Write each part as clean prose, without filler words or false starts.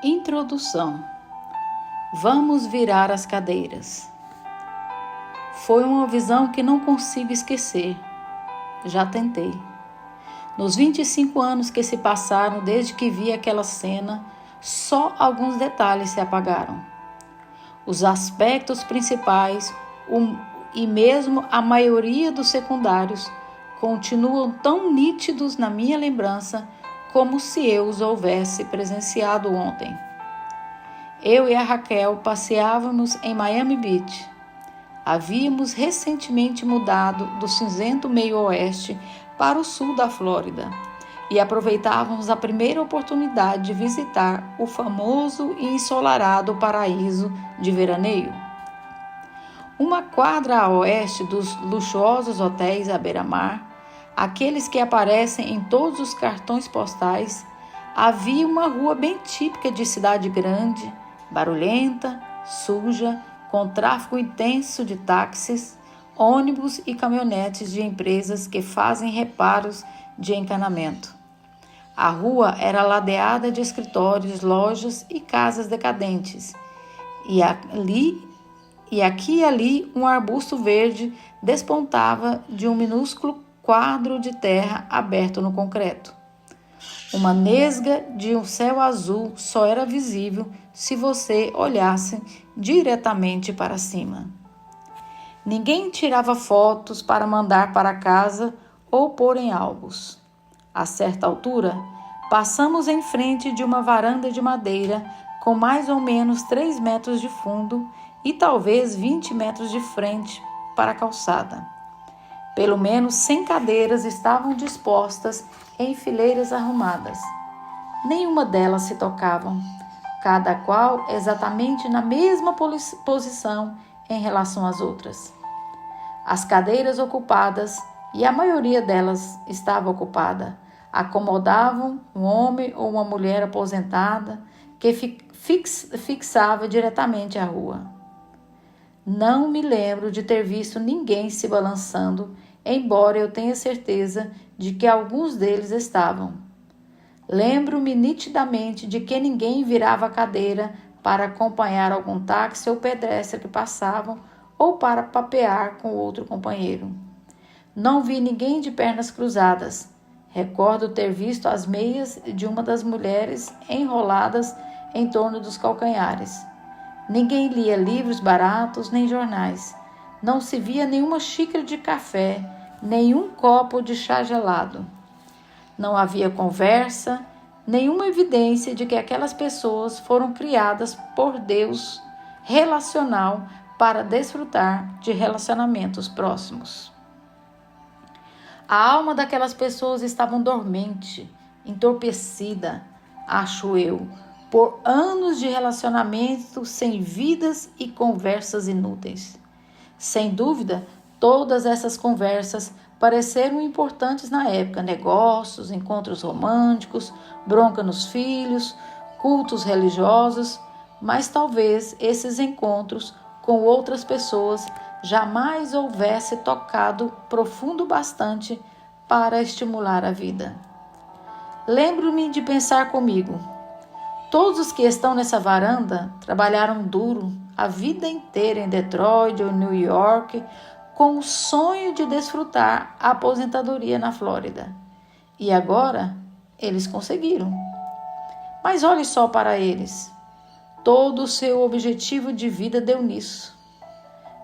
Introdução. Vamos virar as cadeiras. Foi uma visão que não consigo esquecer. Já tentei. Nos 25 anos que se passaram desde que vi aquela cena, só alguns detalhes se apagaram. Os aspectos principais e mesmo a maioria dos secundários continuam tão nítidos na minha lembrança como se eu os houvesse presenciado ontem. Eu e a Raquel passeávamos em Miami Beach. Havíamos recentemente mudado do cinzento meio-oeste para o sul da Flórida e aproveitávamos a primeira oportunidade de visitar o famoso e ensolarado paraíso de veraneio. Uma quadra a oeste dos luxuosos hotéis à beira-mar, aqueles que aparecem em todos os cartões postais, havia uma rua bem típica de cidade grande, barulhenta, suja, com tráfego intenso de táxis, ônibus e caminhonetes de empresas que fazem reparos de encanamento. A rua era ladeada de escritórios, lojas e casas decadentes, e aqui e ali um arbusto verde despontava de um minúsculo quadro de terra aberto no concreto. Uma nesga de um céu azul só era visível se você olhasse diretamente para cima. Ninguém tirava fotos para mandar para casa ou pôr em álbuns. A certa altura, passamos em frente de uma varanda de madeira com mais ou menos 3 metros de fundo e talvez 20 metros de frente para a calçada. Pelo menos 100 cadeiras estavam dispostas em fileiras arrumadas. Nenhuma delas se tocavam, cada qual exatamente na mesma posição em relação às outras. As cadeiras ocupadas, e a maioria delas estava ocupada, acomodavam um homem ou uma mulher aposentada que fixava diretamente a rua. Não me lembro de ter visto ninguém se balançando, embora eu tenha certeza de que alguns deles estavam. Lembro-me nitidamente de que ninguém virava a cadeira para acompanhar algum táxi ou pedestre que passavam ou para papear com outro companheiro. Não vi ninguém de pernas cruzadas. Recordo ter visto as meias de uma das mulheres enroladas em torno dos calcanhares. Ninguém lia livros baratos nem jornais. Não se via nenhuma xícara de café, nenhum copo de chá gelado. Não havia conversa, nenhuma evidência de que aquelas pessoas foram criadas por Deus relacional para desfrutar de relacionamentos próximos. A alma daquelas pessoas estava dormente, entorpecida, acho eu, por anos de relacionamento sem vidas e conversas inúteis. Sem dúvida, todas essas conversas pareceram importantes na época: negócios, encontros românticos, bronca nos filhos, cultos religiosos, mas talvez esses encontros com outras pessoas jamais houvesse tocado profundo bastante para estimular a vida. Lembro-me de pensar comigo: todos os que estão nessa varanda trabalharam duro a vida inteira em Detroit ou New York com o sonho de desfrutar a aposentadoria na Flórida. E agora eles conseguiram. Mas olhe só para eles. Todo o seu objetivo de vida deu nisso.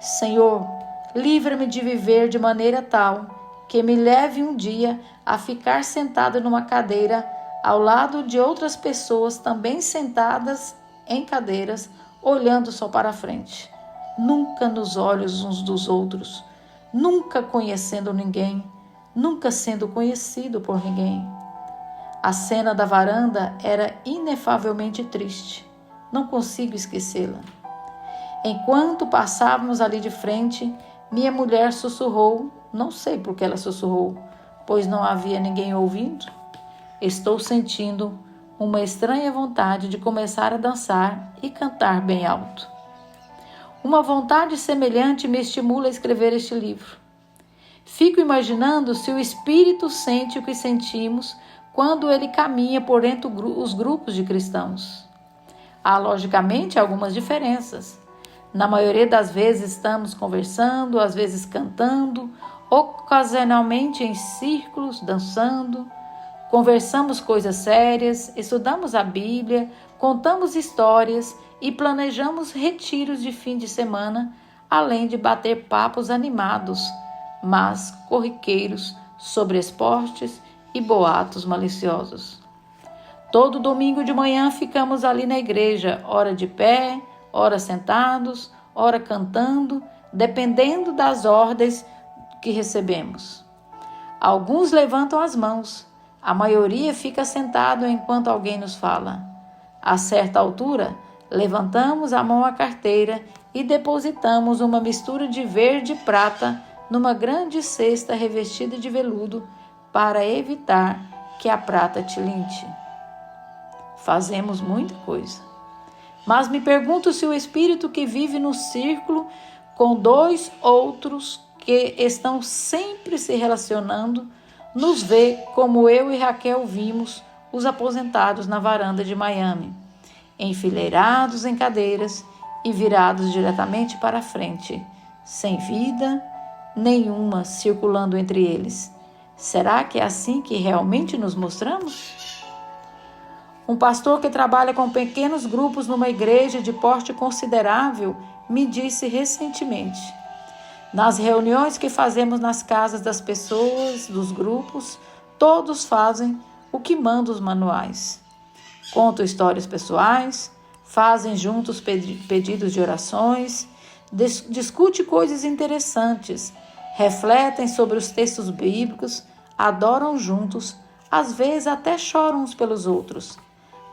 Senhor, livra-me de viver de maneira tal que me leve um dia a ficar sentada numa cadeira ao lado de outras pessoas também sentadas em cadeiras, olhando só para frente, nunca nos olhos uns dos outros, nunca conhecendo ninguém, nunca sendo conhecido por ninguém. A cena da varanda era inefavelmente triste, não consigo esquecê-la. Enquanto passávamos ali de frente, minha mulher sussurrou, não sei por que ela sussurrou, pois não havia ninguém ouvindo. Estou sentindo uma estranha vontade de começar a dançar e cantar bem alto. Uma vontade semelhante me estimula a escrever este livro. Fico imaginando se o espírito sente o que sentimos quando ele caminha por entre os grupos de cristãos. Há, logicamente, algumas diferenças. Na maioria das vezes estamos conversando, às vezes cantando, ocasionalmente em círculos, dançando, conversamos coisas sérias, estudamos a Bíblia, contamos histórias e planejamos retiros de fim de semana, além de bater papos animados, mas corriqueiros sobre esportes e boatos maliciosos. Todo domingo de manhã ficamos ali na igreja, ora de pé, ora sentados, ora cantando, dependendo das ordens que recebemos. Alguns levantam as mãos, a maioria fica sentado enquanto alguém nos fala. A certa altura, levantamos a mão à carteira e depositamos uma mistura de verde e prata numa grande cesta revestida de veludo para evitar que a prata tilinte. Fazemos muita coisa. Mas me pergunto se o espírito que vive no círculo com dois outros que estão sempre se relacionando nos vê como eu e Raquel vimos os aposentados na varanda de Miami, enfileirados em cadeiras e virados diretamente para a frente, sem vida nenhuma circulando entre eles. Será que é assim que realmente nos mostramos? Um pastor que trabalha com pequenos grupos numa igreja de porte considerável me disse recentemente: nas reuniões que fazemos nas casas das pessoas, dos grupos, todos fazem o que mandam os manuais. Contam histórias pessoais, fazem juntos pedidos de orações, discutem coisas interessantes, refletem sobre os textos bíblicos, adoram juntos, às vezes até choram uns pelos outros.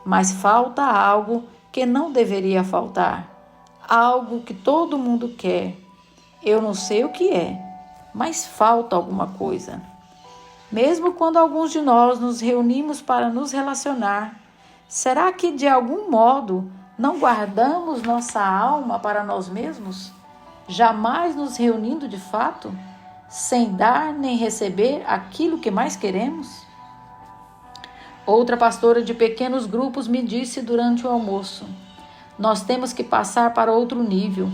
Mas falta algo que não deveria faltar, algo que todo mundo quer. Eu não sei o que é, mas falta alguma coisa. Mesmo quando alguns de nós nos reunimos para nos relacionar, será que de algum modo não guardamos nossa alma para nós mesmos, jamais nos reunindo de fato, sem dar nem receber aquilo que mais queremos? Outra pastora de pequenos grupos me disse durante o almoço: nós temos que passar para outro nível.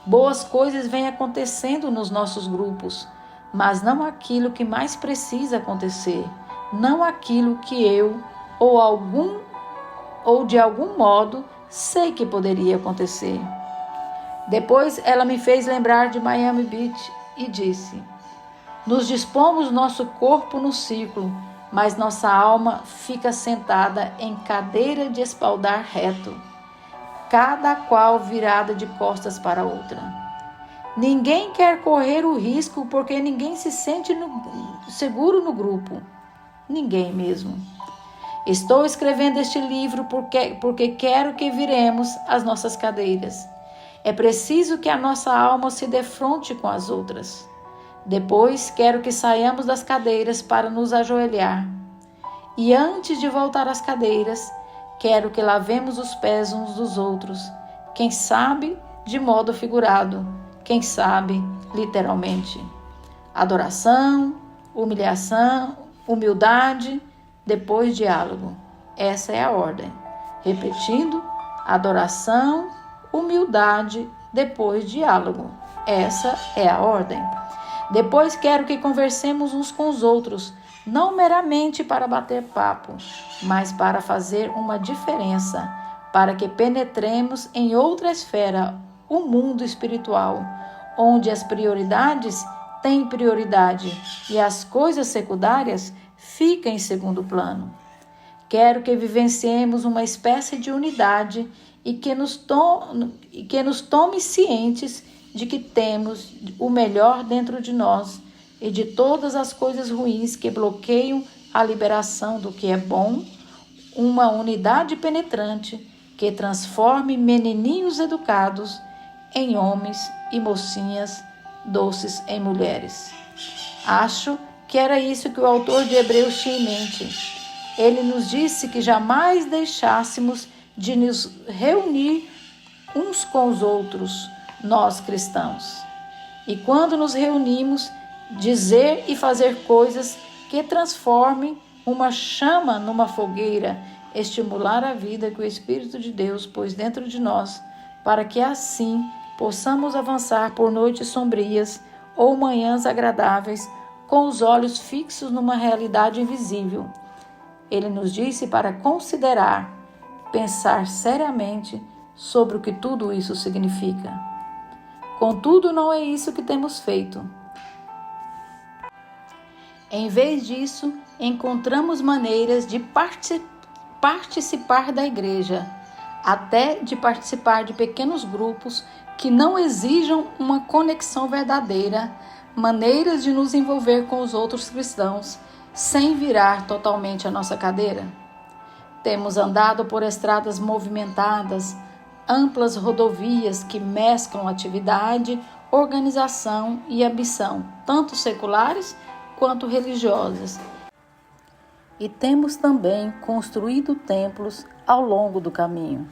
Boas coisas vêm acontecendo nos nossos grupos, mas não aquilo que mais precisa acontecer, não aquilo que eu ou de algum modo sei que poderia acontecer. Depois ela me fez lembrar de Miami Beach e disse: nos dispomos nosso corpo no círculo, mas nossa alma fica sentada em cadeira de espaldar reto, cada qual virada de costas para outra. Ninguém quer correr o risco porque ninguém se sente seguro no grupo. Ninguém mesmo. Estou escrevendo este livro porque quero que viremos as nossas cadeiras. É preciso que a nossa alma se defronte com as outras. Depois quero que saiamos das cadeiras para nos ajoelhar. E antes de voltar às cadeiras, quero que lavemos os pés uns dos outros, quem sabe de modo figurado, quem sabe literalmente. Adoração, humilhação, humildade, depois diálogo. Essa é a ordem. Repetindo, adoração, humildade, depois diálogo. Essa é a ordem. Depois quero que conversemos uns com os outros, não meramente para bater papo, mas para fazer uma diferença, para que penetremos em outra esfera, o mundo espiritual, onde as prioridades têm prioridade e as coisas secundárias ficam em segundo plano. Quero que vivenciemos uma espécie de unidade e que nos tome cientes de que temos o melhor dentro de nós e de todas as coisas ruins que bloqueiam a liberação do que é bom, uma unidade penetrante que transforme menininhos educados em homens e mocinhas doces em mulheres. Acho que era isso que o autor de Hebreus tinha em mente. Ele nos disse que jamais deixássemos de nos reunir uns com os outros, nós cristãos. E quando nos reunimos, dizer e fazer coisas que transformem uma chama numa fogueira estimular a vida que o Espírito de Deus pôs dentro de nós, para que assim possamos avançar por noites sombrias ou manhãs agradáveis, com os olhos fixos numa realidade invisível. Ele nos disse para considerar, pensar seriamente sobre o que tudo isso significa. Contudo, não é isso que temos feito. Em vez disso, encontramos maneiras de participar da igreja, até de participar de pequenos grupos que não exijam uma conexão verdadeira, maneiras de nos envolver com os outros cristãos, sem virar totalmente a nossa cadeira. Temos andado por estradas movimentadas, amplas rodovias que mesclam atividade, organização e ambição, tanto seculares quanto religiosas. E temos também construído templos ao longo do caminho.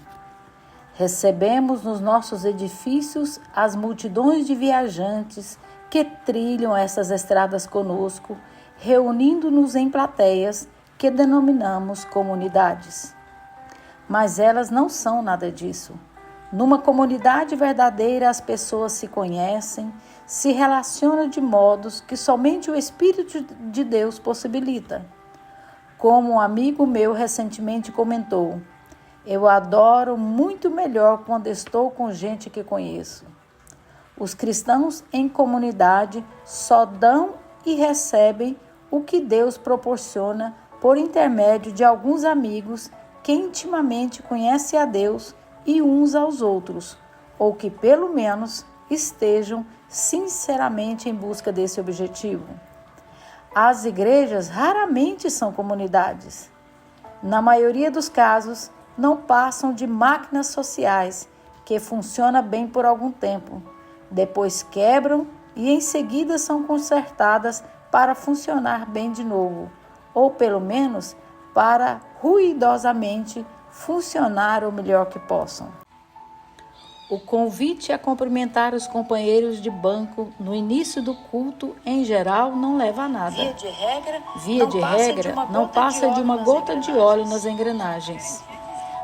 Recebemos nos nossos edifícios as multidões de viajantes que trilham essas estradas conosco, reunindo-nos em plateias que denominamos comunidades. Mas elas não são nada disso. Numa comunidade verdadeira, as pessoas se conhecem, se relacionam de modos que somente o Espírito de Deus possibilita. Como um amigo meu recentemente comentou, eu adoro muito melhor quando estou com gente que conheço. Os cristãos em comunidade só dão e recebem o que Deus proporciona por intermédio de alguns amigos que intimamente conhecem a Deus e uns aos outros, ou que pelo menos estejam sinceramente em busca desse objetivo. As igrejas raramente são comunidades. Na maioria dos casos, não passam de máquinas sociais que funcionam bem por algum tempo, depois quebram e em seguida são consertadas para funcionar bem de novo, ou pelo menos para ruidosamente funcionar o melhor que possam. O convite a cumprimentar os companheiros de banco no início do culto, em geral, não leva a nada. Via de regra, não passa de uma gota de óleo nas engrenagens.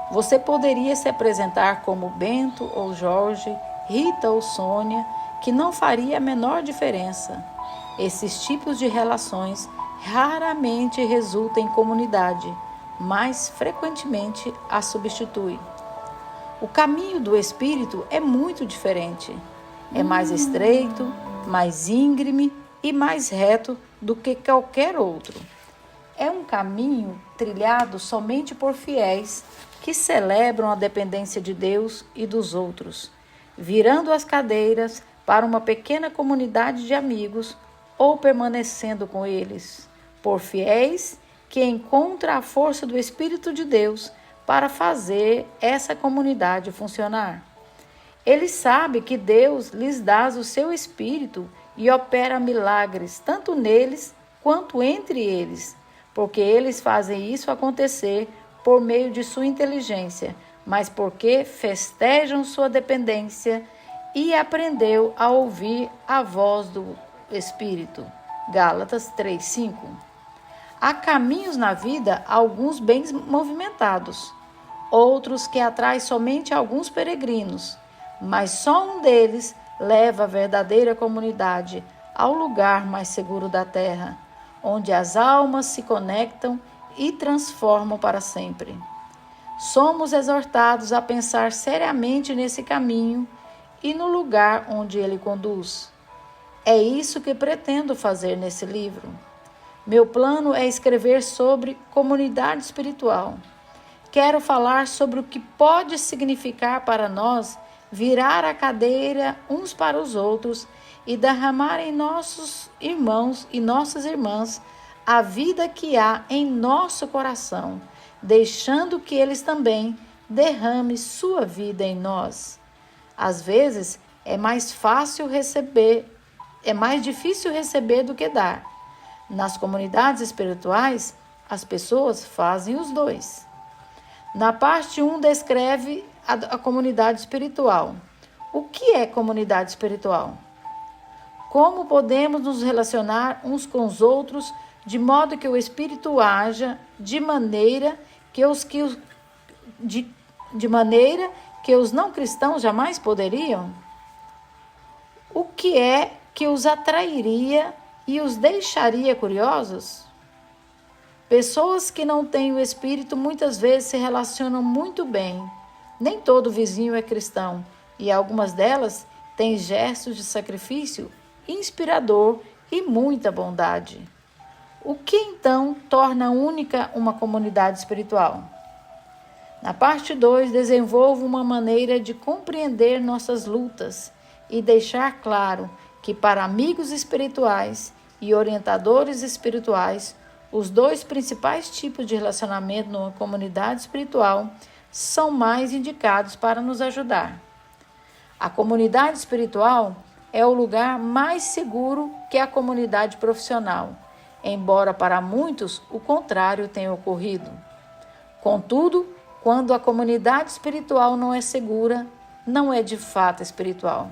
Você poderia se apresentar como Bento ou Jorge, Rita ou Sônia, que não faria a menor diferença. Esses tipos de relações raramente resultam em comunidade, mas frequentemente a substitui. O caminho do Espírito é muito diferente. É mais estreito, mais íngreme e mais reto do que qualquer outro. É um caminho trilhado somente por fiéis que celebram a dependência de Deus e dos outros, virando as cadeiras para uma pequena comunidade de amigos ou permanecendo com eles, por fiéis que encontram a força do Espírito de Deus para fazer essa comunidade funcionar. Eles sabem que Deus lhes dá o seu Espírito e opera milagres, tanto neles quanto entre eles, porque eles fazem isso acontecer por meio de sua inteligência, mas porque festejam sua dependência e aprendeu a ouvir a voz do Espírito. Gálatas 3:5. Há caminhos na vida, alguns bem movimentados, outros que atraem somente alguns peregrinos, mas só um deles leva a verdadeira comunidade ao lugar mais seguro da terra, onde as almas se conectam e transformam para sempre. Somos exortados a pensar seriamente nesse caminho e no lugar onde ele conduz. É isso que pretendo fazer nesse livro. Meu plano é escrever sobre comunidade espiritual. Quero falar sobre o que pode significar para nós virar a cadeira uns para os outros e derramar em nossos irmãos e nossas irmãs a vida que há em nosso coração, deixando que eles também derramem sua vida em nós. Às vezes é mais difícil receber do que dar. Nas comunidades espirituais, as pessoas fazem os dois. Na parte 1 descreve a comunidade espiritual. O que é comunidade espiritual? Como podemos nos relacionar uns com os outros de modo que o Espírito haja de maneira de maneira que os não cristãos jamais poderiam? O que é que os atrairia e os deixaria curiosos? Pessoas que não têm o Espírito muitas vezes se relacionam muito bem. Nem todo vizinho é cristão, e algumas delas têm gestos de sacrifício inspirador e muita bondade. O que então torna única uma comunidade espiritual? Na parte 2, desenvolvo uma maneira de compreender nossas lutas e deixar claro que para amigos espirituais e orientadores espirituais, os dois principais tipos de relacionamento numa comunidade espiritual são mais indicados para nos ajudar. A comunidade espiritual é o lugar mais seguro que a comunidade profissional, embora para muitos o contrário tenha ocorrido. Contudo, quando a comunidade espiritual não é segura, não é de fato espiritual.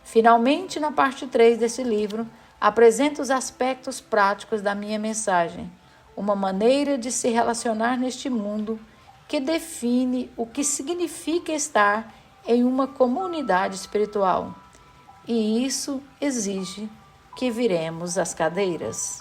Finalmente, na parte 3 desse livro, apresento os aspectos práticos da minha mensagem, uma maneira de se relacionar neste mundo que define o que significa estar em uma comunidade espiritual. E isso exige que viremos às cadeiras.